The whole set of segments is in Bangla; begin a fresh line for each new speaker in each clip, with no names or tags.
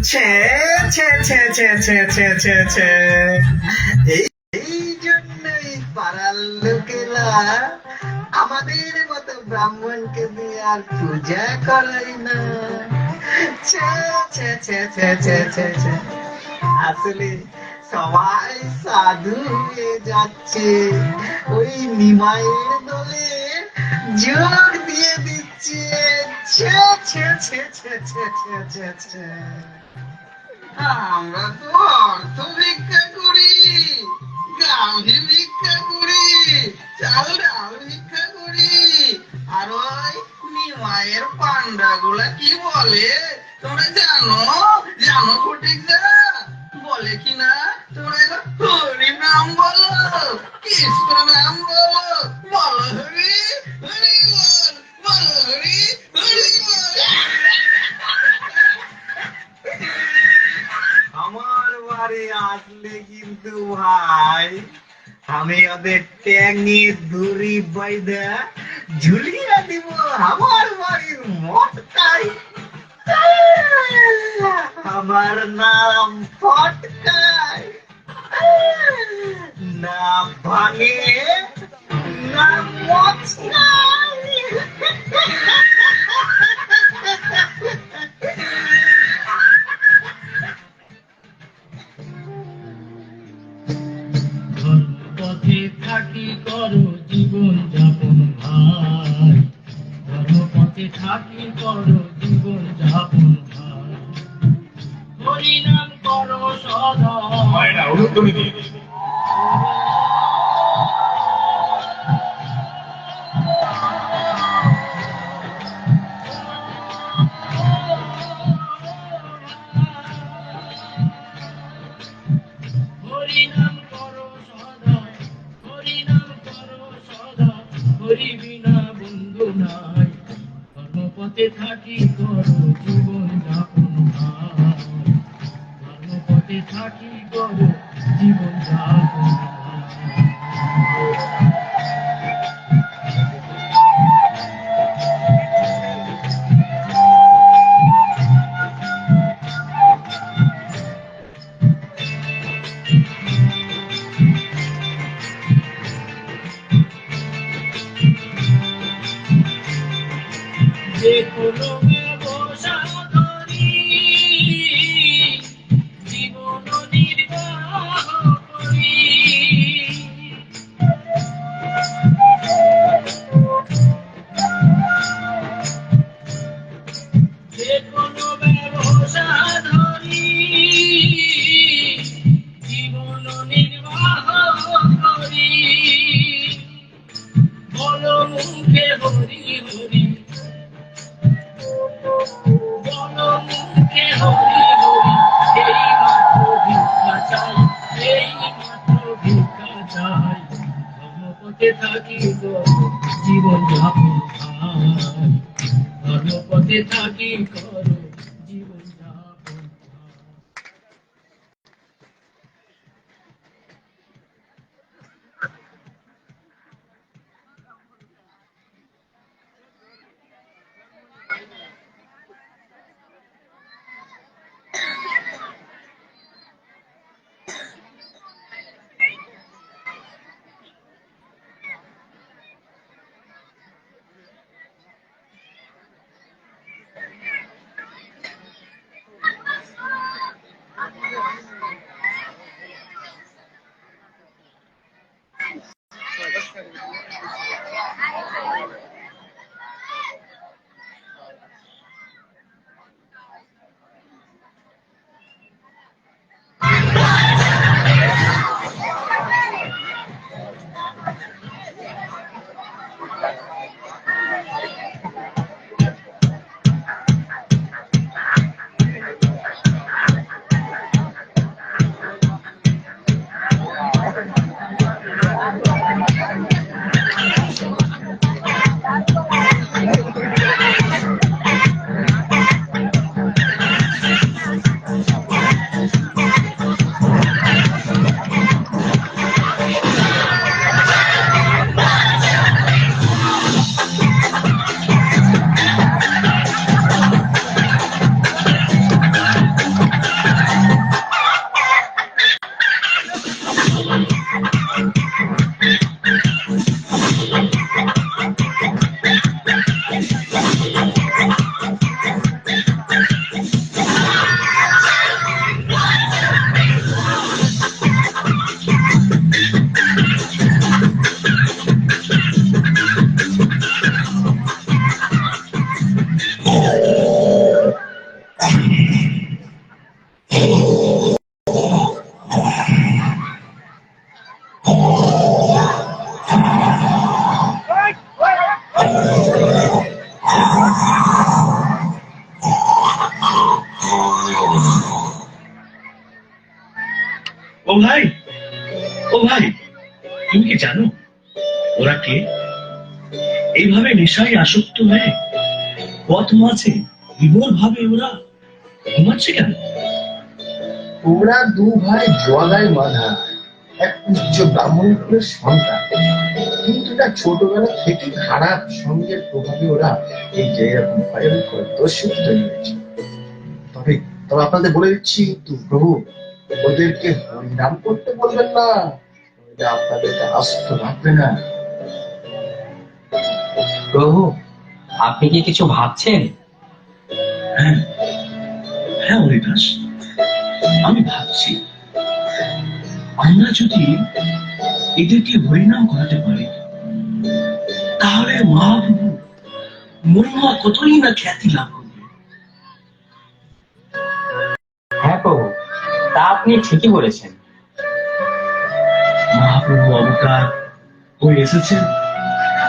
ছে ছে ছে ছে ছে ছে ছে ছে এই এই জন্যই পাড়ার লোকেরা আমাদের মতো ব্রাহ্মণকে দিয়ে আর পূজা করাই না। ছে ছে ছে ছে ছে ছে ছে আসলে সবাই সাধু হয়ে যাচ্ছে, ওই নিমাইয়ের দলে যোগ দিয়ে দিচ্ছে। ছে ছে ছে ছে ছে ছে ছে ছে
আমরা তো অর্থ ভিক্ষা করি, গাভী ভিক্ষা করি, চাল ডাল ভিক্ষা করি। আর ওই নিমাইয়ের পান্ডা গুলা কি বলে তোমরা জানো? জানো ফটিক দা? বলে কি না তোমরা এবার হরি নাম বলো, কৃষ্ণ নাম বলো, বলো হরি হরি বল, বলো হরি হরি বল।
আমার বাড়ি আসলে কিন্তু ভাই আমি ওদের ট্যাঙে দড়ি বাইদা ঝুলিয়ে দিব আমার বাড়ির মটকাই। আমার নাম ফটকাই, না ভাঙে না মচকাই।
ধর্মপথে থাকি করো জীবন যাপন ভাই, ধর্মপথে থাকি করো জীবন যাপন ভাই, হরিনাম করো সদা।
তুমি দিয়ে দিবে।
হরিনাম করো সদা, হরিনাম করো সদা, হরি বিনা বন্ধু নাই, ধর্মপথে থাকি করো জীবন যাপন ভাই, ধর্মপথে থাকি করো জীবন যাপন ভাই। যে কোনো ব্যবসা ধরি জীবন নির্বাহ করি, যে কোনো ব্যবসা ধরি জীবন নির্বাহ করি, বলো মুখে হরি হরি, বলো মুখে হরি হরি, এই মাত্র ভিক্ষা চাই, এই মাত্র ভিক্ষা চাই, ধর্মপথে থাকি করো জীবন যাপন ভাই, ধর্মপথে থাকি করো জীবন যাপন ভাই। ভাই, ও ভাই, তুমি কি জানো ওরা কে? এইভাবে নেশায় আসক্ত হয়ে পথ মাঝে বিভোর ভাবে ওরা ঘুমাচ্ছে কেন?
ওরা দু ভাই জগাই বাঁধা এক উচ্চ ব্রাহ্মণ কুলের সন্তান, কিন্তু না ছোটবেলা থেকে খারাপ সঙ্গের প্রভাবে ওরা এই যে এরকম ভয়ঙ্কর দস্যুত তৈরি হয়েছে। তবে তবে আপনাদের বলে দিচ্ছি কিন্তু প্রভু, ওদেরকে হরিনাম করতে বলবেন না, ওরা আপনাদেরকে আস্ত রাখবে না।
প্রভু, আপনি কি কিছু ভাবছেন?
হ্যাঁ, হ্যাঁ হরিদাস, আমি ভাবছি আমরা যদি এদেরকে হরিনাম করাতে পারি তাহলে মহাপ্রভু মহিমা কতই না খ্যাতি লাভ করবে।
হ্যাঁ প্রভু, তা আপনি ঠিকই বলেছেন।
মহাপ্রভু অবতার হয়ে এসেছেন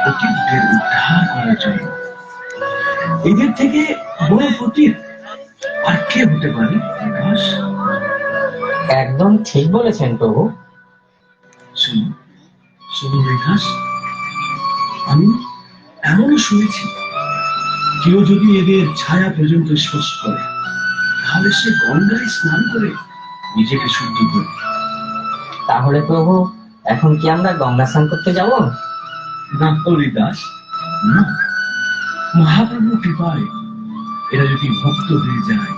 অতীতদের উদ্ধার করার জন্য। এদের থেকে বড় প্রতীক আর কে হতে পারে হরিদাস?
একদম ঠিক বলেছেন প্রভু।
শুনুন, শুনুন হরিদাস, আমি এমনও শুনেছি কেউ যদি এদের ছায়া পর্যন্ত স্পর্শ করে তাহলে সে গঙ্গায় স্নান করে নিজেকে শুদ্ধ করে।
তাহলে প্রভু, এখন কি আমরা গঙ্গা স্নান করতে যাব?
না হরিদাস, না, মহাপ্রভু কৃপায় এরা যদি ভক্ত হয়ে যায়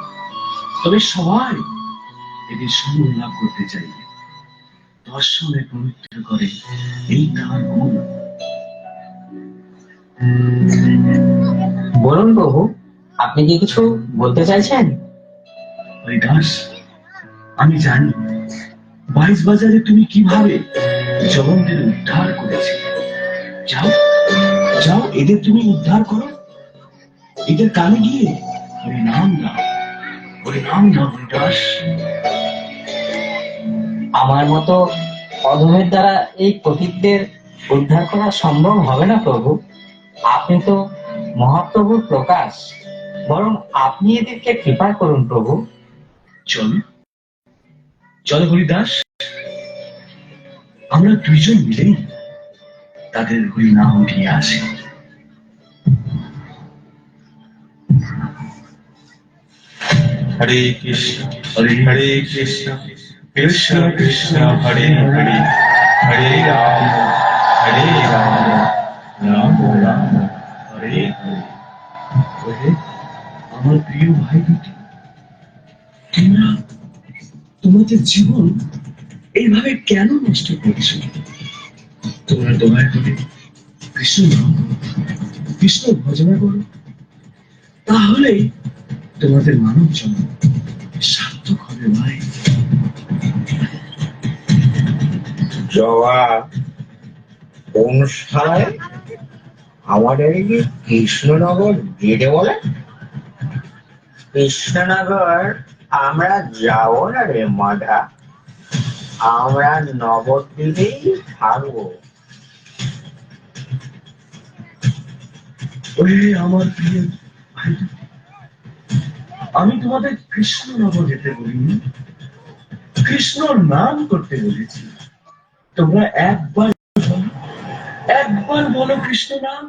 তবে সবাই এদের সম্মান লাভ করতে চাইবে, দর্শনে পবিত্র করে, এই তার গুণ।
বলুন প্রভু, আপনি কি কিছু বলতে চাইছেন?
হরিদাস, আমি জানি 22 বাজারে তুমি কিভাবে জগন্নাথের উদ্ধার করেছে। যাও যাও, এদের তুমি উদ্ধার করো, এদের কানে গিয়ে হরিনাম দাও, হরিনাম দাও হরিদাস।
আমার মতো অধমের দ্বারা এই পতিতদের উদ্ধার করা সম্ভব হবে না প্রভু। আপনি তো মহাপ্রভুর প্রকাশ, বরং আপনি এদেরকে কৃপা করুন প্রভু।
চলো চলো হরিদাস, আমরা দুইজন মিলেই তাদের হরিনাম দিয়ে আসি।
হরে কৃষ্ণ হরে হরে কৃষ্ণ কৃষ্ণ কৃষ্ণ হরে হরে হরে রাম রাম রাম হরে হরে।
ওহে আমার প্রিয় ভাই দুটি, তোমরা তোমাদের জীবন এইভাবে কেন নষ্ট করছো? তোমরা দয়া করে কৃষ্ণ নাম করো, কৃষ্ণ ভজনা করো, তাহলেই তোমাদের মানব জন্ম সার্থক হবে ভাই।
জবা কোন শালায় আমাদের এই যে কৃষ্ণনগর যেতে বলে? কৃষ্ণনগর আমরা যাব না রে মাধা, আমরা নবদ্বীপেই থাকবো।
ওরে আমার প্রিয় ভাই দুটি, আমি তোমাদের কৃষ্ণনগর যেতে বলিনি, কৃষ্ণর নাম করতে বলেছি। তোমরা একবার বলো কৃষ্ণ নাম,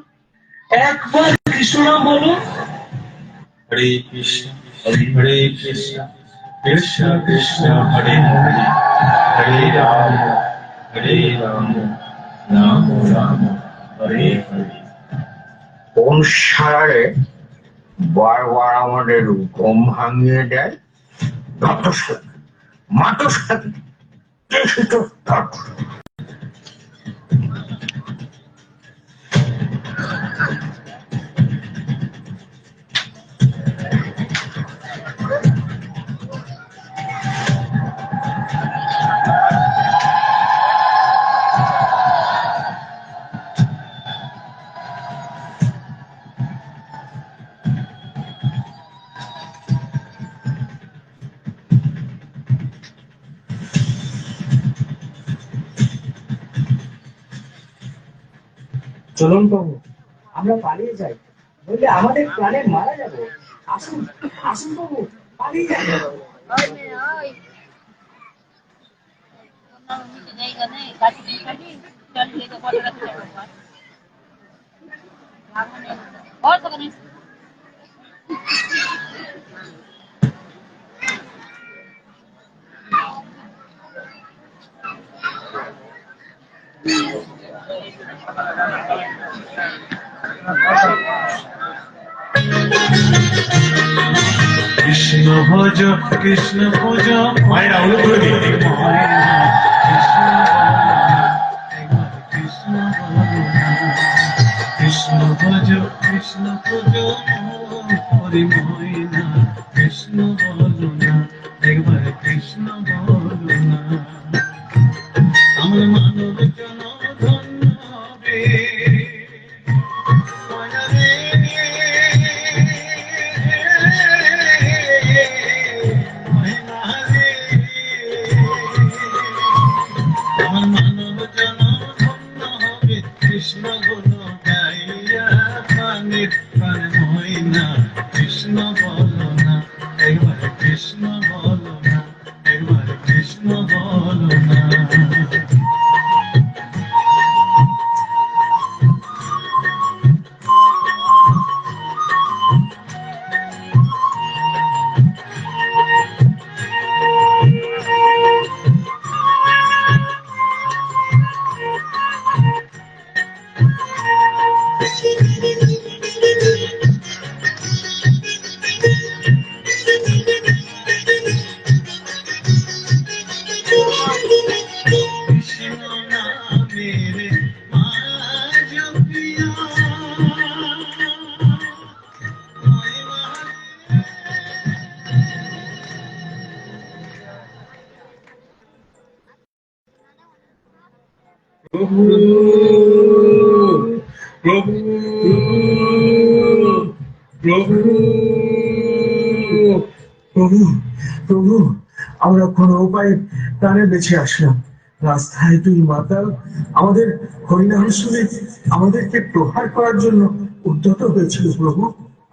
একবার কৃষ্ণ নাম বলো।
হরে কৃষ্ণ হরে কৃষ্ণ কৃষ্ণ কৃষ্ণ হরে হরে হরে রাম রাম রাম হরে হরে।
কোন শালারে বারবার আমাদের ঘুম ভাঙিয়ে দেয়? মাতস
চলুন প্রভু, আমরা পালিয়ে যাই, বললে আমাদের প্রাণে মারা যাবো। আসুন আসুন প্রভু, পালিয়ে যাই।
কৃষ্ণ ভজ কৃষ্ণ ভজ মায়েরা অনুগ্রহ দিন কৃষ্ণ কৃষ্ণ ভজ কৃষ্ণ ভজ হরি ময়না কৃষ্ণ বলো না একবার কৃষ্ণ বলো না আমার মানব জন ধন্য হবে আমার মানব জন ধন্য হবে কৃষ্ণ গুণ গাইয়া পানির পান ময়না কৃষ্ণ বলো না একবার কৃষ্ণ বলো না একবার কৃষ্ণ বলো না কৃষ্ণ নামের মালা জপিয়া প্রভু প্রভু প্রভু
প্রভু প্রভু আমরা কোনো উপায়ে প্রাণে বেঁচে আসলাম। রাস্তায় তুই মাতাল আমাদের হরিনাম শুনে আমাদেরকে প্রহার করার জন্য উদ্যত হয়েছিল। প্রভু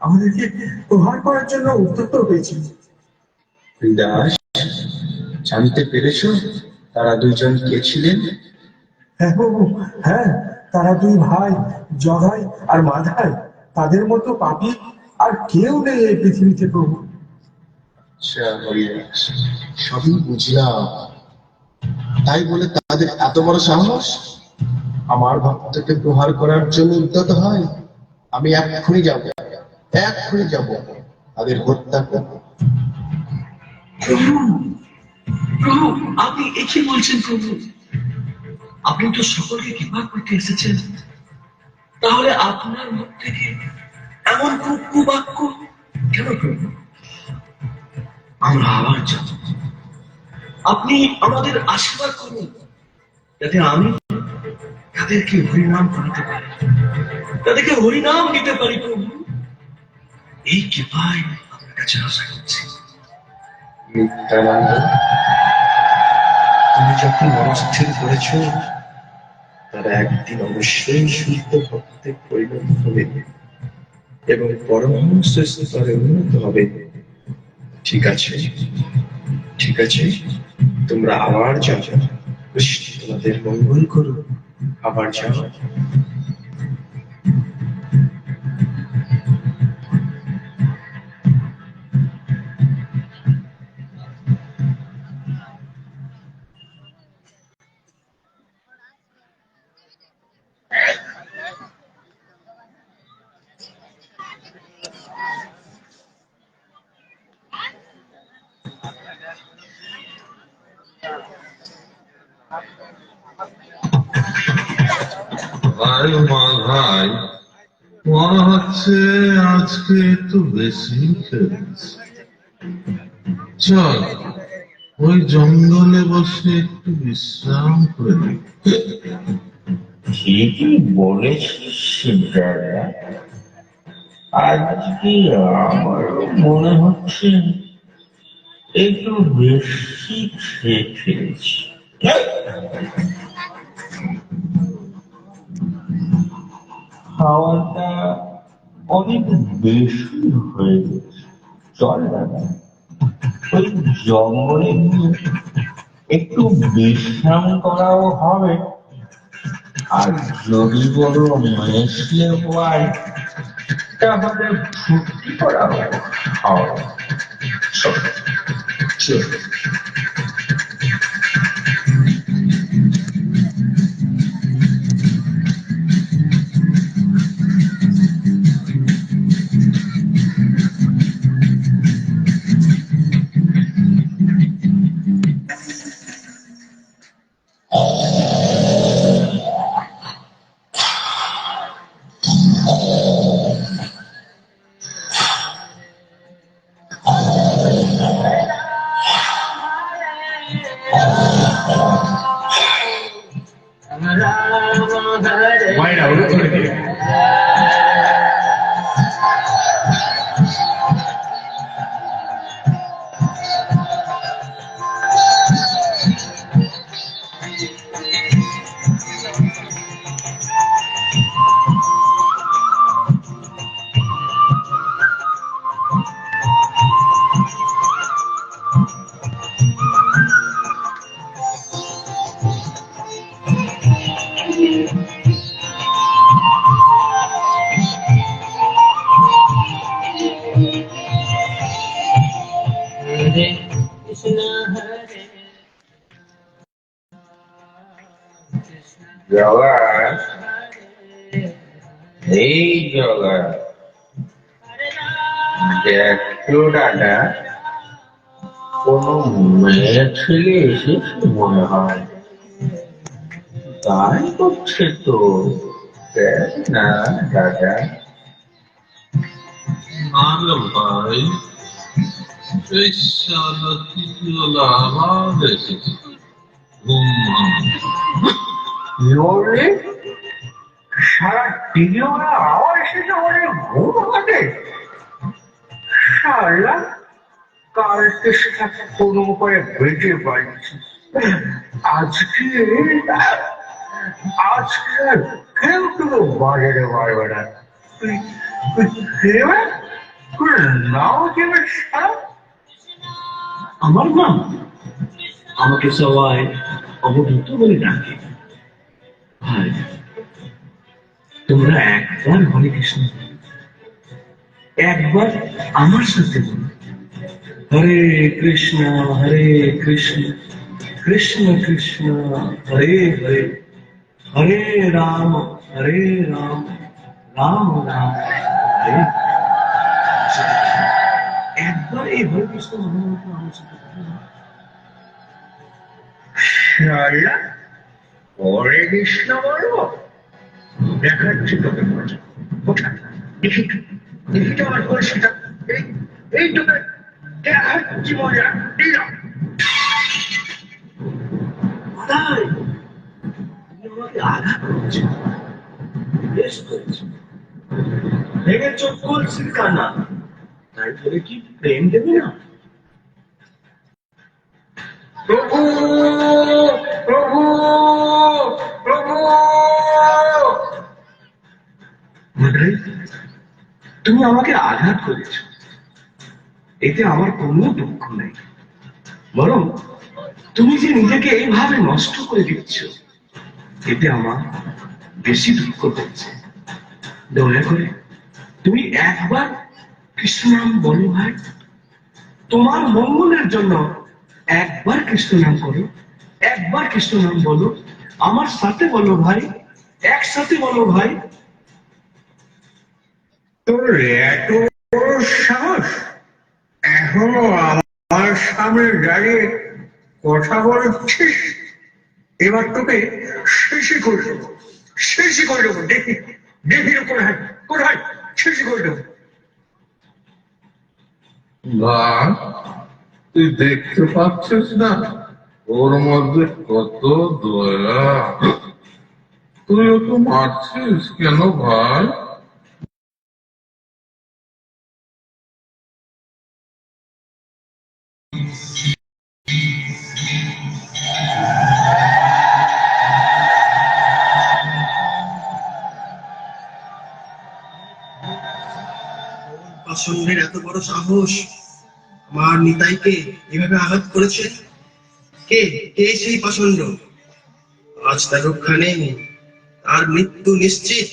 আমাদেরকে প্রহার করার জন্য উদ্যত হয়েছিল।
দাস, জানতে পেরেছ তারা দুজন কে ছিলেন?
হ্যাঁ প্রভু, হ্যাঁ, তারা দুই ভাই জগাই আর মাধাই। তাদের মতো পাপী আর কেউ নেই এই পৃথিবীতে প্রভু।
আচ্ছা হরিদাস, সবই বুঝলাম। তাই বলে তাদের এত বড় সাহস আমার ভক্তকে প্রহার করার জন্য উদ্যত হয়? আমি এক্ষুনি যাব, এক্ষুনি যাব তাদের হত্যা করব।
প্রভু প্রভু আপনি এ কি বলছেন প্রভু? আপনি তো সকলকে কৃপা করতে এসেছেন, তাহলে আপনার মুখ থেকে এমন কুবাক্য কেন প্রভু? আমরা আবার যাব, আপনি আমাদের আশীর্বাদ করুন যাতে আমি তাদেরকে হরিনাম করাতে পারি, তাদেরকে হরিনাম দিতে পারি প্রভু। এই কৃপায় আপনার কাছে আশা করছি।
নিত্যানন্দ,
তুমি যখন মনস্থির করেছ তারা একদিন অবশ্যই শুদ্ধ ভক্তে পরিণত হবে এবং পরমহংস স্তরে উন্নত হবে। ঠিক আছে, ঠিক আছে, তোমরা আবার যাও। কৃষ্ণ তোমাদের মঙ্গল করুন। আবার যাও।
ভাই মা ভাই, মনে হচ্ছে আজকে একটু বেশি খেয়েছি। চল ওই জঙ্গলে বসে একটু বিশ্রাম করে নিই।
ঠিকই বলেছিস শিবদাদা, আজকে আমারও মনে হচ্ছে একটু বেশি খেয়ে ফেলেছি। খাওয়াটা অনেক বেশি হয়ে গেছে। চল দাদা, ওই জঙ্গলে গিয়ে একটু বিশ্রাম করাও হবে। আর যদি বড় মেশলে হয় তাহলে ফুর্তি করাও হবে। চলো, চলো।
মায়েরা ওরা ধরে দিয়ে
জগৎ, এই জগৎ, দেখো দাদা, কোনো মেয়ে ছেলে এসেছে মনে হয়। গান করছে তো, দেখ না দাদা।
আরে ভাই, এই শালা তৃতীয়লা আবার এসেছে। ঘুম ভাঙা।
বললে সারা দিনে ওরা আবার এসেছে বলে ঘুম ভাঙাতে। শালা কালকে সেটা কোনো করে বেঁচে পাচ্ছি। আজকে আজকে আর কেউ কোনো বাজারে পারবে না। তুই তুই দেবে? তুই নাও দেবে শালা?
আমার নাম, আমাকে সবাই অবধূত বলে ডাকে। ভাই, তোমরা একবার হরে কৃষ্ণ বলো। একবার আমার সাথে বলো, হরে কৃষ্ণ হরে কৃষ্ণ কৃষ্ণ কৃষ্ণ হরে হরে, হরে রাম রাম রাম হরে। একবার এই হরে কৃষ্ণ মহামন্ত্র আমার সাথে বলো।
শালা হরে কৃষ্ণ বলবো? দেখাচ্ছি তোকে মজা। কোথায়? দেখি তো, দেখি তো আমার কলসিটা। এই এই তোকে দেখাচ্ছি মজা। এই নাও।
তাই তুমি আমাকে আঘাত করেছো, বেশ করেছো। ভেঙে চোখ কলসির কানা, তাই বলে কি প্রেম দেবে না?
প্রভু, প্রভু, প্রভু।
মাদ্রাই, তুমি আমাকে আঘাত করেছো, এতে আমার কোনো দুঃখ নেই। বরং তুমি যে নিজেকে এইভাবে নষ্ট করে দিচ্ছ, এতে আমার বেশি দুঃখ হচ্ছে। দয়া করে তুমি একবার কৃষ্ণ নাম বলো ভাই। তোমার মঙ্গলের জন্য একবার কৃষ্ণ নাম করো, একবার কৃষ্ণ নাম বলো। আমার সাথে বলো ভাই, একসাথে বলো ভাই।
তোর এত বড় সাহস, এখনো আমার সামনে দাঁড়িয়ে কথা বলছিস? এবার তোকে শেষই করে দেবো, শেষই করে দেবো। দেখি দেখি তো কোথায় কোথায় শেষই করে দেবো।
ভাই, তুই দেখতে পাচ্ছিস না ওর মধ্যে কত দয়া? তুই ওকে মারছিস কেন ভাই?
পাষণ্ডের এত বড় সাহস আমার নিতাইকে এভাবে আঘাত করেছে।
কে কে সেই পাষণ্ড? আজ তার রক্ষা নেই, তার মৃত্যু নিশ্চিত।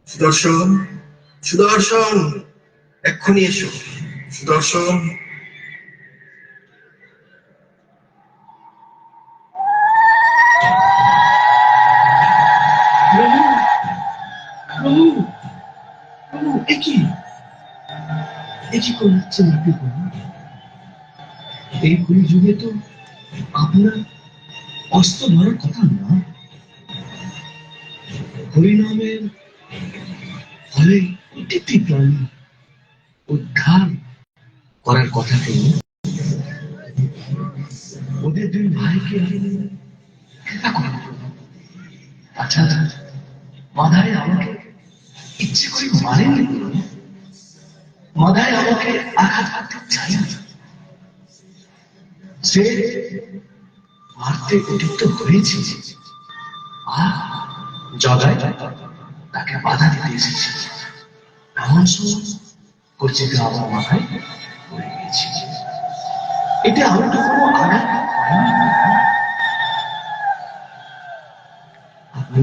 সুদর্শন, সুদর্শন, এক্ষুনি এসো। সুদর্শন।
প্রভু, প্রভু, প্রভু, এ কি করছেন আপনি প্রভু? এই কলিযুগে তো আপনার অস্ত্র ধরার কথা না। হরিনামের ফলে প্রতিটি প্রাণী উদ্ধার করার কথা প্রভু। ওদের দুই ভাইকে কৃপা করুন প্রভু। আচ্ছা, মাধায় আমাকে ইচ্ছে করে মারেননি প্রভু। মাধায় আমাকে আঘাত করতে চাই না। সে মারতে উদ্যুক্ত হয়েছে, আর জগায় তাকে বাধা দিতে এসেছে। এমন সময় কর্চিকা আমার মাথায় পড়ে গিয়েছে। এতে আমি তো কোনো আঘাত পাইনি। আপনি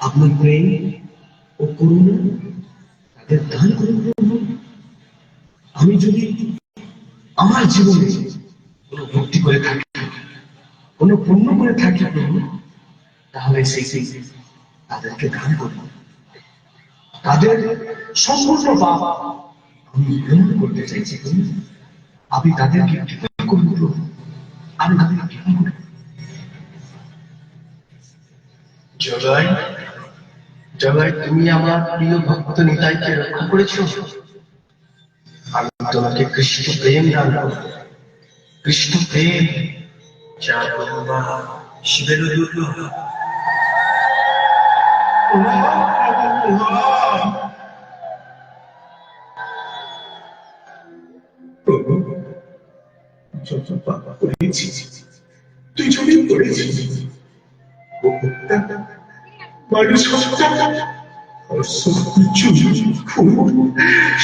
আপনার প্রেম ও করুণা তাদের দান করুন প্রভু। আমি যদি আমার জীবনে কোনো ভক্তি করে থাকি, কোনো পুণ্য করে থাকি প্রভু, তাহলে সেই তাদেরকে দান করব। তাদের সম্পূর্ণ পাপ আমি গ্রহণ করতে চাইছি প্রভু। আপনি তাদেরকে কৃপা করুন প্রভু। আমি তাদেরকে কৃপা করব।
জগাই, জগাই, তুমি আমার প্রিয় ভক্ত নিতাইকে রক্ষা করেছ। আমি তোমাকে কৃষ্ণ প্রেম দান করব। কৃষ্ণ প্রেম, যার মহিমা শিবেরও দুর্লভ।
প্রভু, যত পাপ করেছি, তুই যদি করেছিস, মানুষ হত্যা,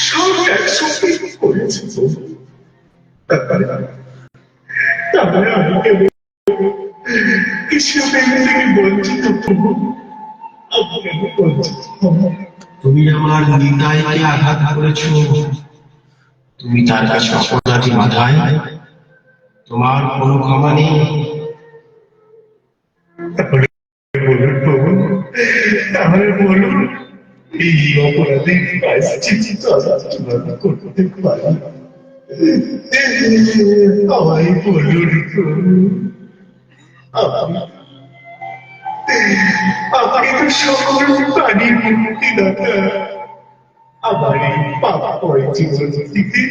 সব একসঙ্গে করেছে প্রভু। তারপরে আমি কেবল ঈশ্বরের থেকে বঞ্চিত প্রভু। আমি বঞ্চিত।
তুমি আমার নিতাইকে আঘাত করেছ। তুমি তার কাছে অপরাধী মাথায়, তোমার কোনো ক্ষমা নেই।
তাহলে বলুন প্রভু, তাহলে বলুন, এই অপরাধের প্রায়শ্চিত্ত আমি করতে পারি। আমায় বলুন প্রভু। আপনি তো সকল প্রাণীর মুক্তিদাতা। আমার এই পাপময় জীবন থেকে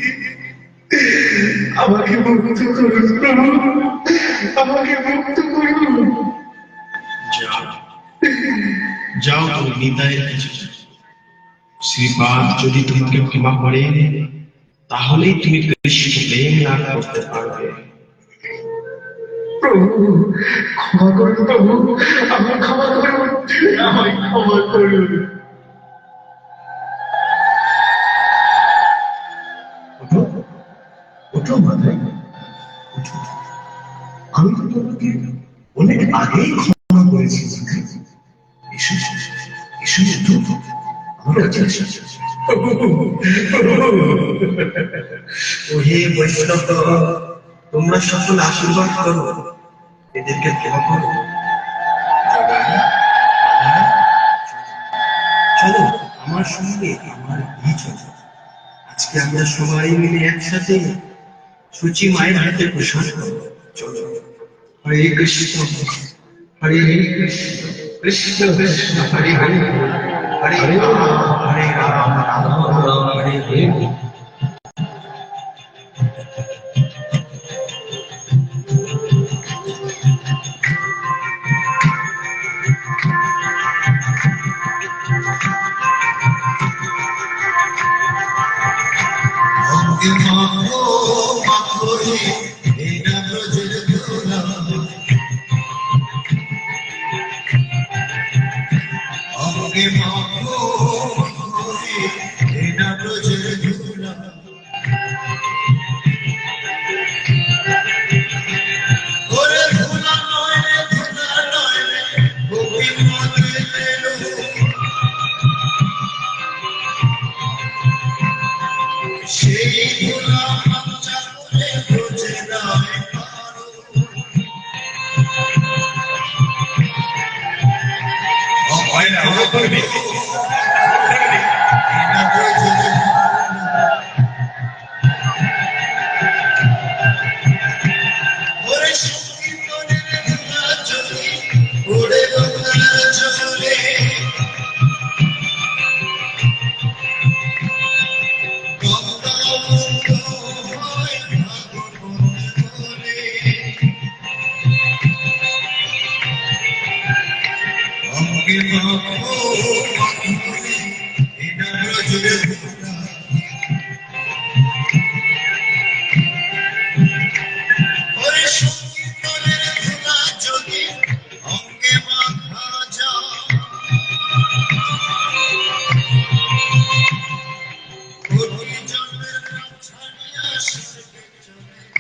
আমাকে মুক্ত করুন প্রভু। আমাকে মুক্ত করুন।
যাও, যাও, তুমি নিতাইয়ের কাছে যাও। শ্রীপাদ যদি তোমাকে ক্ষমা করে, তাহলেই তুমি কৃষ্ণ প্রেম লাভ করতে পারবে।
প্রভু, ক্ষমা করুন প্রভু। আমায় ক্ষমা করুন। আমায় ক্ষমা করুন। ওঠো, ওঠো মাথায়, ওঠো। আমি তো তোমাকে অনেক আগেই ক্ষমা করেছি। এসো, এসো, ওঠো। আমার কাছে এসো।
ওহে বৈষ্ণব, তোমরা সকল আশীর্বাদ করো, এদেরকে ক্ষমা করো। চলো আমার সঙ্গে, আমার এই চলো। আজকে আমরা সবাই মিলে একসাথে সূচি মায়ের হাতে প্রসাদ খাবো। চলো। হরে কৃষ্ণ, হরে কৃষ্ণ, কৃষ্ণ কৃষ্ণ, হরে হরে, হরে রাম, হরে রাম, রাম রাম, হরে হরে।
অঙ্গে মাখো মাখো রে এরা ব্রজের ধুলা। অঙ্গে মাখো মাখো রে এরা ব্রজের ধুলা।
ওরে সঙ্গীতনের ধুলা চলে ওরে গঙ্গা চলে গঙ্গা বন্ধ হয় ভাগর বলে অঙ্গে মাখো মাখো এনার জুড়ে ওরে সঙ্গীতনের ধুলা চলে অঙ্গে মাখা যায় ওই জন্মের ছাড়িয়া স্বর্গে চলে